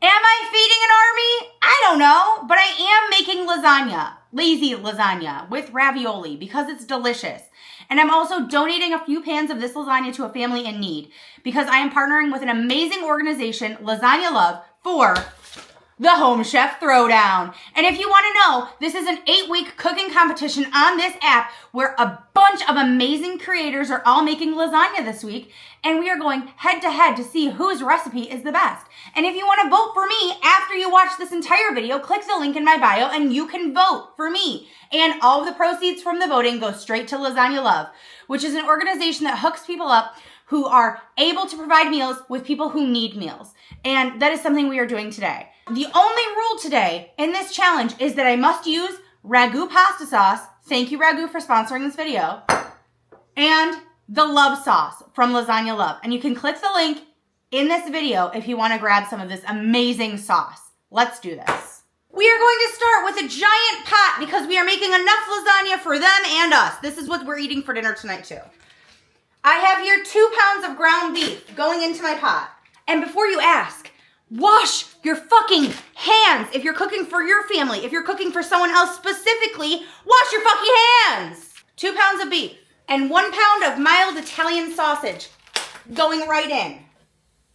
Am I feeding an army? I don't know, but I am making lasagna, lazy lasagna with ravioli because it's delicious. And I'm also donating a few pans of this lasagna to a family in need because I am partnering with an amazing organization, Lasagna Love, for the Home Chef Throwdown. And if you want to know, this is an 8-week cooking competition on this app where a bunch of amazing creators are all making lasagna this week. And we are going head to head to see whose recipe is the best. And if you want to vote for me after you watch this entire video, click the link in my bio and you can vote for me. And all of the proceeds from the voting go straight to Lasagna Love, which is an organization that hooks people up who are able to provide meals with people who need meals. And that is something we are doing today. The only rule today in this challenge is that I must use Ragu pasta sauce. Thank you, Ragu, for sponsoring this video. And the love sauce from Lasagna Love. And you can click the link in this video if you want to grab some of this amazing sauce. Let's do this. We are going to start with a giant pot because we are making enough lasagna for them and us. This is what we're eating for dinner tonight too. I have here 2 pounds of ground beef going into my pot. And before you ask, wash your fucking hands. If you're cooking for your family, if you're cooking for someone else specifically, wash your fucking hands. 2 pounds of beef and 1 pound of mild Italian sausage going right in.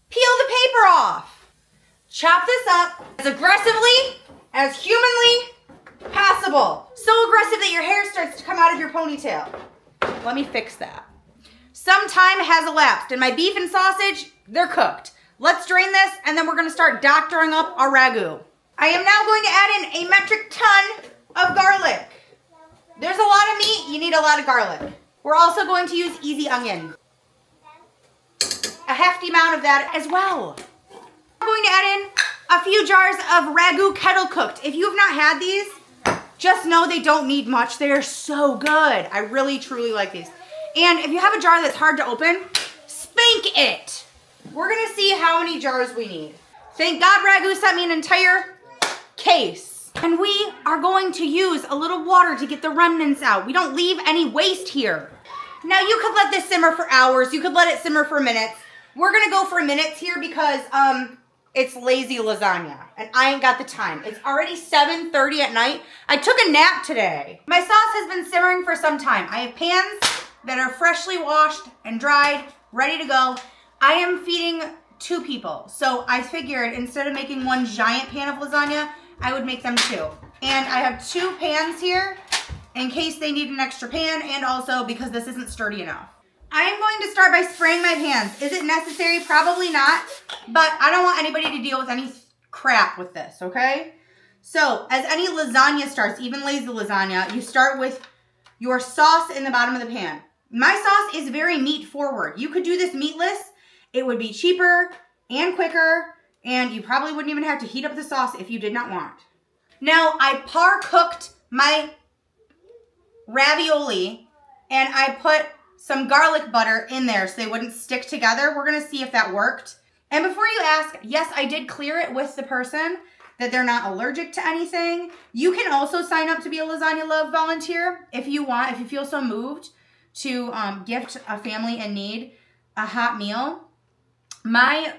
Peel the paper off. Chop this up as aggressively as humanly possible. So aggressive that your hair starts to come out of your ponytail. Let me fix that. Some time has elapsed and my beef and sausage, they're cooked. Let's drain this and then we're gonna start doctoring up our ragu. I am now going to add in a metric ton of garlic. There's a lot of meat, you need a lot of garlic. We're also going to use easy onion. A hefty amount of that as well. I'm going to add in a few jars of ragu kettle cooked. If you have not had these, just know they don't need much. They are so good. I really, truly like these. And if you have a jar that's hard to open, spank it. We're gonna see how many jars we need. Thank God Ragu sent me an entire case. And we are going to use a little water to get the remnants out. We don't leave any waste here. Now you could let this simmer for hours. You could let it simmer for minutes. We're gonna go for minutes here because it's lazy lasagna and I ain't got the time. It's already 7:30 at night. I took a nap today. My sauce has been simmering for some time. I have pans that are freshly washed and dried, ready to go. I am feeding 2 people. So I figured instead of making 1 giant pan of lasagna, I would make them 2. And I have 2 pans here in case they need an extra pan and also because this isn't sturdy enough. I am going to start by spraying my pans. Is it necessary? Probably not, but I don't want anybody to deal with any crap with this, okay? So as any lasagna starts, even lazy lasagna, you start with your sauce in the bottom of the pan. My sauce is very meat forward. You could do this meatless. It would be cheaper and quicker, and you probably wouldn't even have to heat up the sauce if you did not want. Now, I par cooked my ravioli, and I put some garlic butter in there so they wouldn't stick together. We're gonna see if that worked. And before you ask, yes, I did clear it with the person that they're not allergic to anything. You can also sign up to be a Lasagna Love volunteer if you want, if you feel so moved to gift a family in need a hot meal. My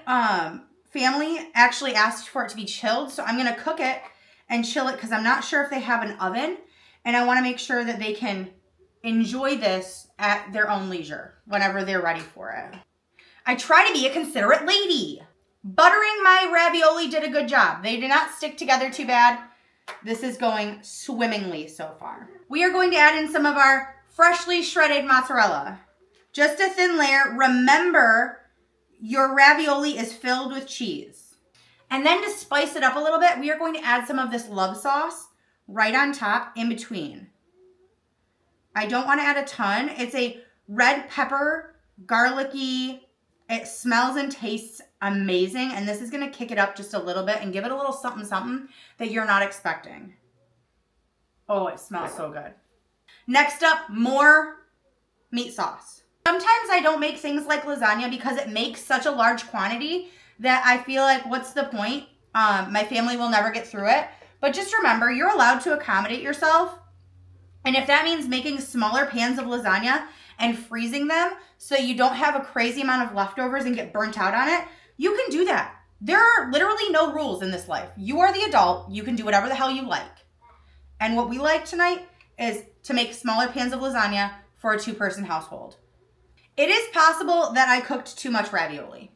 family actually asked for it to be chilled, so I'm gonna cook it and chill it because I'm not sure if they have an oven, and I wanna make sure that they can enjoy this at their own leisure whenever they're ready for it. I try to be a considerate lady. Buttering my ravioli did a good job. They did not stick together too bad. This is going swimmingly so far. We are going to add in some of our freshly shredded mozzarella. Just a thin layer. Remember, your ravioli is filled with cheese. And then to spice it up a little bit, we are going to add some of this love sauce right on top in between. I don't want to add a ton. It's a red pepper, garlicky. It smells and tastes amazing. And this is going to kick it up just a little bit and give it a little something, something that you're not expecting. Oh, it smells so good. Next up, more meat sauce. Sometimes I don't make things like lasagna because it makes such a large quantity that I feel like, what's the point? My family will never get through it. But just remember, you're allowed to accommodate yourself. And if that means making smaller pans of lasagna and freezing them so you don't have a crazy amount of leftovers and get burnt out on it, you can do that. There are literally no rules in this life. You are the adult. You can do whatever the hell you like. And what we like tonight is to make smaller pans of lasagna for a 2-person household. It is possible that I cooked too much ravioli.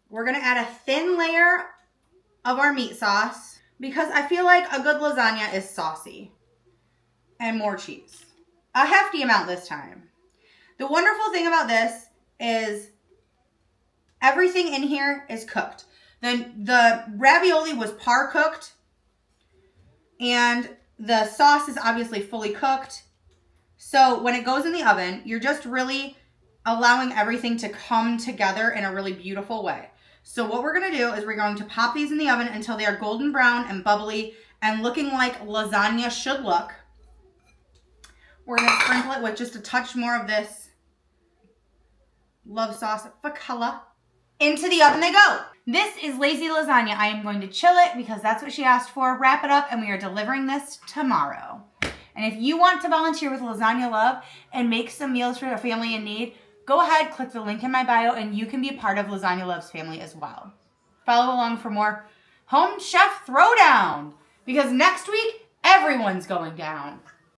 We're going to add a thin layer of our meat sauce because I feel like a good lasagna is saucy. And more cheese. A hefty amount this time. The wonderful thing about this is everything in here is cooked. The ravioli was par cooked, and the sauce is obviously fully cooked. So when it goes in the oven, you're just really allowing everything to come together in a really beautiful way. So what we're going to do is we're going to pop these in the oven until they are golden brown and bubbly and looking like lasagna should look. We're going to sprinkle it with just a touch more of this love sauce for color. Into the oven they go. This is lazy lasagna. I am going to chill it because that's what she asked for. Wrap it up, and we are delivering this tomorrow. And if you want to volunteer with Lasagna Love and make some meals for a family in need, go ahead, click the link in my bio, and you can be a part of Lasagna Love's family as well. Follow along for more Home Chef Throwdown, because next week, everyone's going down.